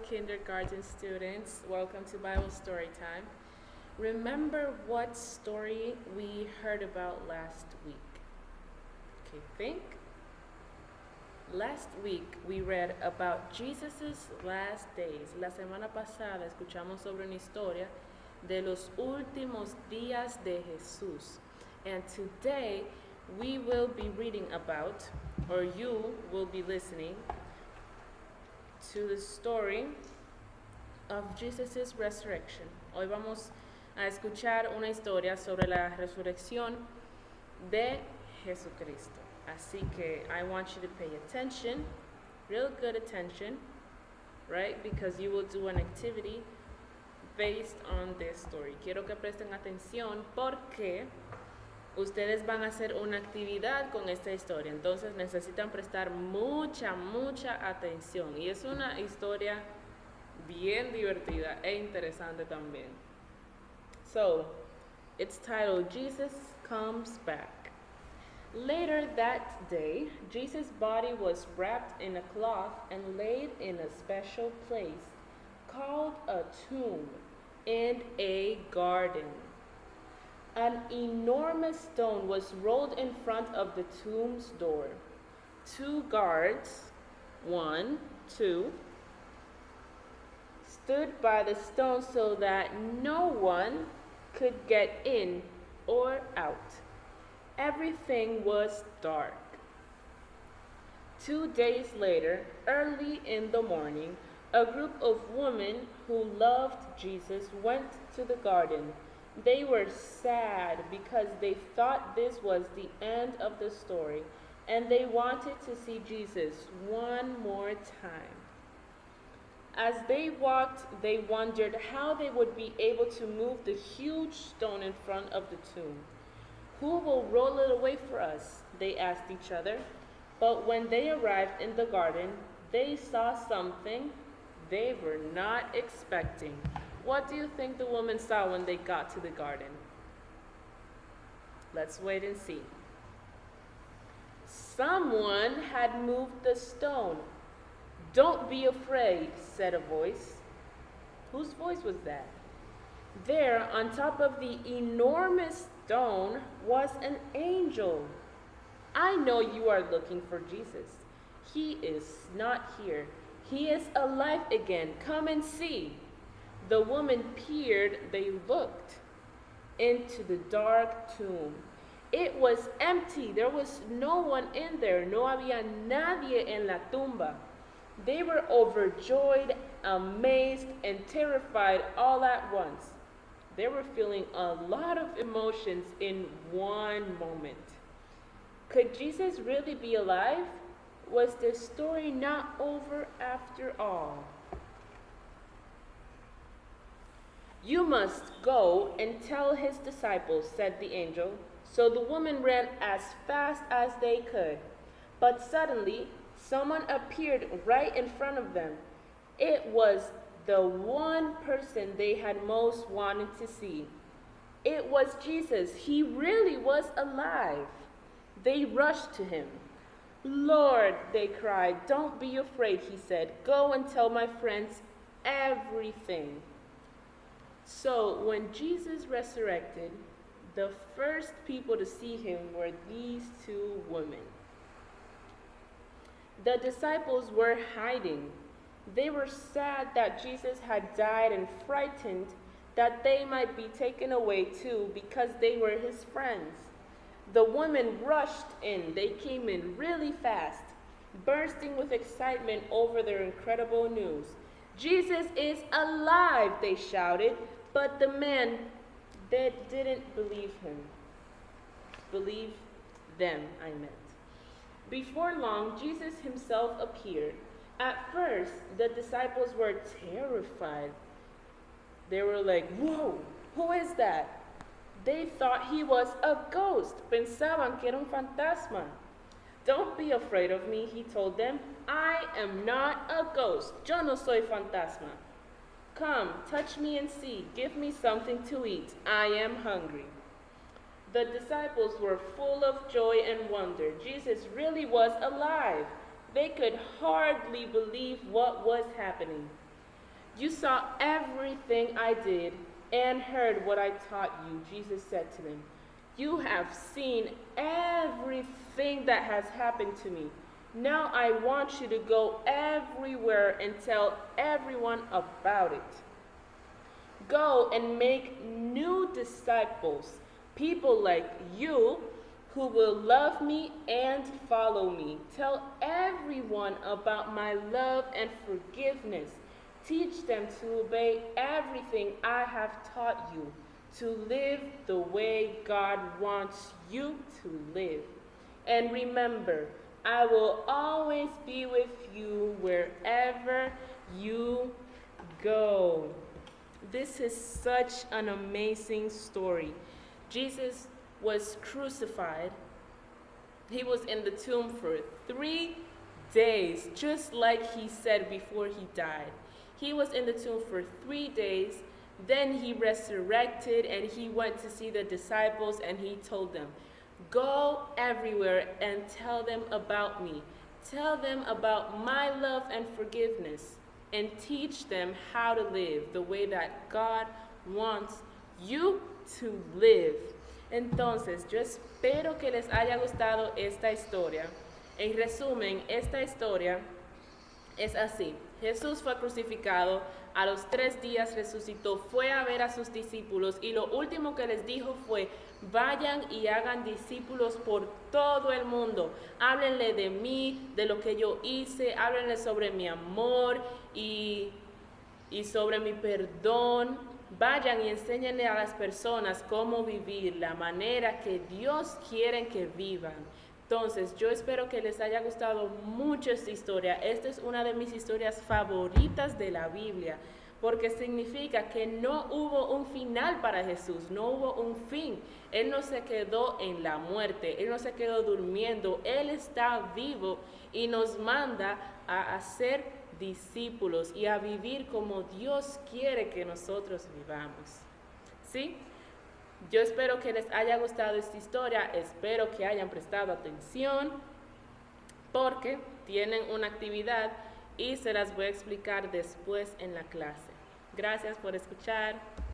kindergarten students. Welcome to Bible Story Time. Remember what story we heard about last week? Okay, think. Last week we read about Jesus' last days. La semana pasada escuchamos sobre una historia de los últimos días de Jesús. And today we will be reading about, or you will be listening to the story of Jesus' resurrection. Hoy vamos a escuchar una historia sobre la resurrección de Jesucristo. Así que I want you to pay attention, real good attention, right? Because you will do an activity based on this story. Quiero que presten atención porque ustedes van a hacer una actividad con esta historia. Entonces necesitan prestar mucha atención. Y es una historia bien divertida e interesante también. So, it's titled, Jesus Comes Back. Later that day, Jesus' body was wrapped in a cloth and laid in a special place called a tomb in a garden. An enormous stone was rolled in front of the tomb's door. 2 guards, 1, 2, stood by the stone so that no one could get in or out. Everything was dark. 2 days later, early in the morning, a group of women who loved Jesus went to the garden. They were sad because they thought this was the end of the story, and they wanted to see Jesus one more time. As they walked, they wondered how they would be able to move the huge stone in front of the tomb. Who will roll it away for us? They asked each other. But when they arrived in the garden, they saw something they were not expecting. What do you think the woman saw when they got to the garden? Let's wait and see. Someone had moved the stone. Don't be afraid, said a voice. Whose voice was that? There, on top of the enormous stone, was an angel. I know you are looking for Jesus. He is not here. He is alive again. Come and see. The woman peered, they looked into the dark tomb. It was empty. There was no one in there. No había nadie en la tumba. They were overjoyed, amazed, and terrified all at once. They were feeling a lot of emotions in one moment. Could Jesus really be alive? Was the story not over after all? You must go and tell his disciples, said the angel. So the women ran as fast as they could. But suddenly, someone appeared right in front of them. It was the one person they had most wanted to see. It was Jesus. He really was alive. They rushed to him. Lord, they cried, don't be afraid, he said. Go and tell my friends everything. So when Jesus resurrected, the first people to see him were these 2 women. The disciples were hiding. They were sad that Jesus had died and frightened that they might be taken away too because they were his friends. The women rushed in. They came in really fast, bursting with excitement over their incredible news. Jesus is alive, they shouted, but the men, they didn't believe him. Believe them, I meant. Before long, Jesus himself appeared. At first, the disciples were terrified. They were like, whoa, who is that? They thought he was a ghost. Pensaban que era un fantasma. Don't be afraid of me, he told them. I am not a ghost. Yo no soy fantasma. Come, touch me and see. Give me something to eat. I am hungry. The disciples were full of joy and wonder. Jesus really was alive. They could hardly believe what was happening. You saw everything I did and heard what I taught you, Jesus said to them. You have seen everything that has happened to me. Now I want you to go everywhere and tell everyone about it. Go and make new disciples, people like you who will love me and follow me. Tell everyone about my love and forgiveness. Teach them to obey everything I have taught you, to live the way God wants you to live. And remember, I will always be with you wherever you go. This is such an amazing story. Jesus was crucified. He was in the tomb for 3 days, just like he said before he died. He was in the tomb for 3 days. Then he resurrected and he went to see the disciples and he told them, go everywhere and tell them about me. Tell them about my love and forgiveness and teach them how to live the way that God wants you to live. Entonces, yo espero que les haya gustado esta historia. En resumen, esta historia es así. Jesús fue crucificado, a los 3 días resucitó, fue a ver a sus discípulos y lo último que les dijo fue, vayan y hagan discípulos por todo el mundo. Háblenle de mí, de lo que yo hice, háblenle sobre mi amor y sobre mi perdón. Vayan y enséñenle a las personas cómo vivir, la manera que Dios quiere que vivan. Entonces, yo espero que les haya gustado mucho esta historia. Esta es una de mis historias favoritas de la Biblia, porque significa que no hubo un final para Jesús, no hubo un fin. Él no se quedó en la muerte, Él no se quedó durmiendo, Él está vivo y nos manda a hacer discípulos y a vivir como Dios quiere que nosotros vivamos. ¿Sí? Yo espero que les haya gustado esta historia, espero que hayan prestado atención, porque tienen una actividad y se las voy a explicar después en la clase. Gracias por escuchar.